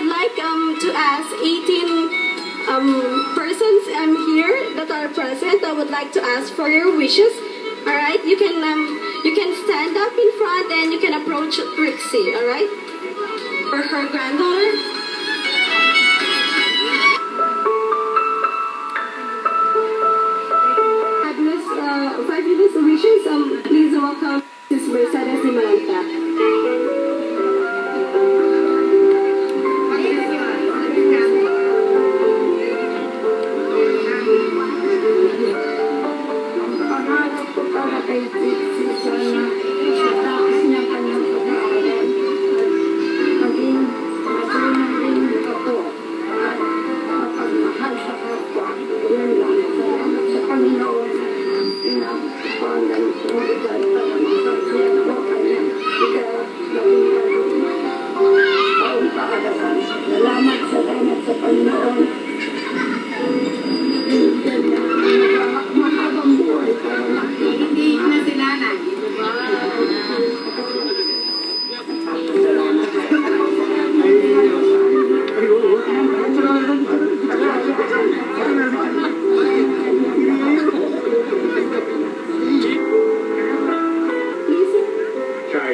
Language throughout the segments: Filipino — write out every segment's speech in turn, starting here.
would like to ask 18 persons here that are present. I would like to ask for your wishes. All right, you can stand up in front and you can approach Trixie. All right, for her granddaughter. Fabulous wishes. Please welcome Ms. Mercedes Di Malanta.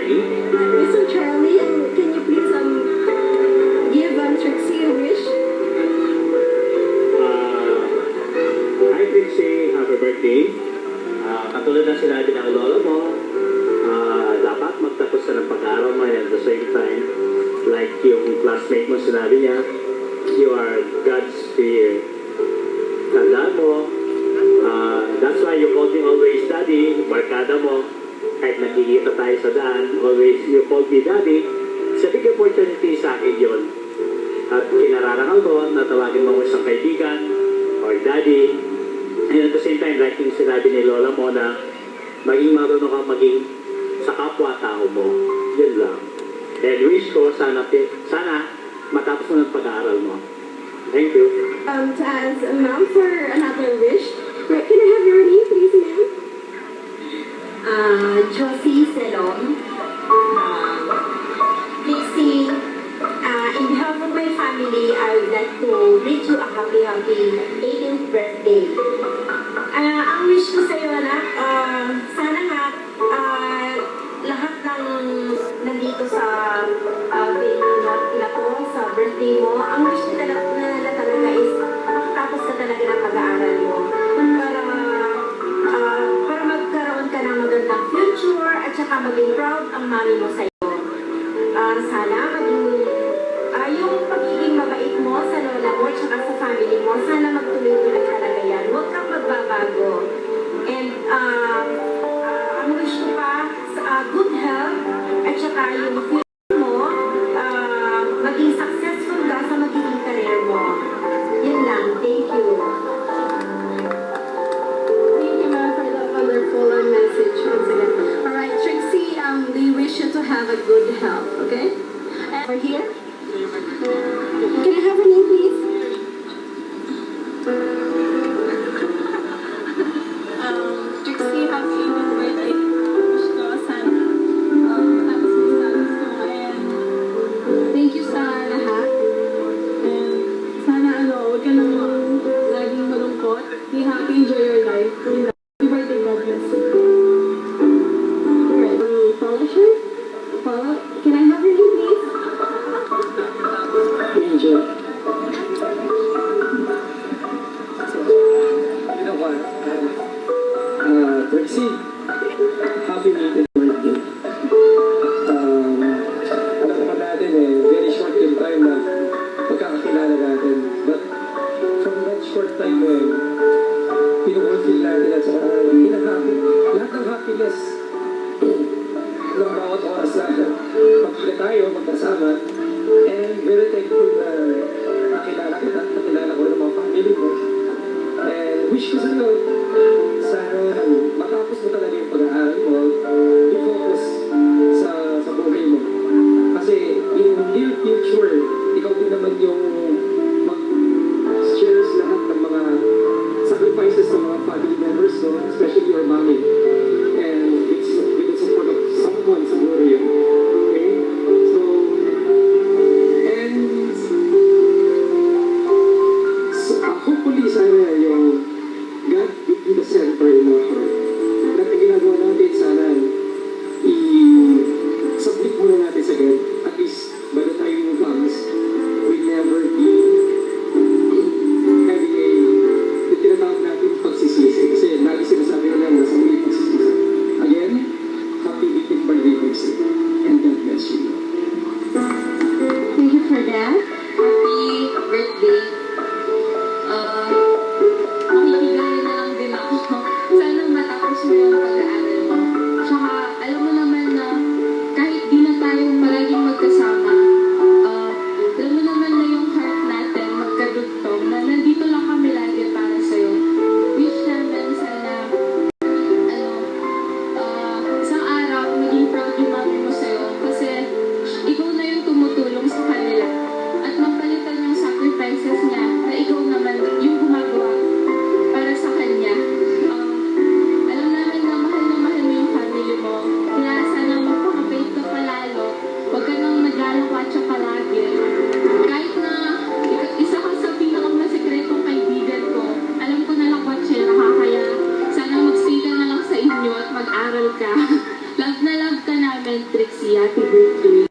Mr. Charlie, can you please give Trixie a wish? Hi Trixie, happy birthday. Katulad na sinabi ng lola mo, dapat magtapos ka ng pag-aaral mo and at the same time, like yung classmate mo sinabi niya, you are God's spear. Tandaan mo, that's why you called me always daddy, barkada mo. Kahit nakikita tayo sa daan, always you called me daddy. Sa big opportunity sa akin yun. At kinararangal ko na tawagin mo isang kaibigan or daddy. And at the same time, like yung sinabi ni lola mo na maging marunong kang maging sa kapwa-tao mo. Yun lang. And wish ko, sana matapos mo ng pag-aaral mo. Thank you. To ask ma'am for another wish. Can I have your name, please, ma'am? Josie Selon. Trixie, in behalf of my family, I would like to wish you a happy 18th birthday. Ang wish ko sa'yo, anak, sana nga lahat ng nandito sa venue na to, sa birthday mo, ang wish ko talaga is makatapos ka talaga ng pag-aaral mo. Para magkaroon ka ng magandang future at saka maging proud ang mami mo sa'yo. Sana maging yung pagiging mabait mo sa lola mo at saka sa family mo, sana magtuloy-tuloy talaga yan. Huwag kang magbabago. And ang wish ko pa, good health at saka yung future mo, maging successful ka sa magiging career mo. Yun lang. Thank you. Wonderful message once again. All right, Trixie, we wish you to have a good health, okay? And over here. Can I have her name, please? Trixie, happy birthday. Wish ko sana tapos mo studies mo and thank you sa lahat. And sana huwag ka nang laging malungkot. Be happy, enjoy your life. Happy birthday, God bless you. Alright, Polisher? Paula, can I have your name, please? Angel. You know what? Trixie, happy 18th birthday. Alam naman natin very short yung time na pagkakakilala natin. But from that short time pinufulfill natin at saka lahat ng happiness ng bawat oras na magkita tayo, magkasama. And very thankful na ka. Love na love ka namin, Trixie. Happy birthday.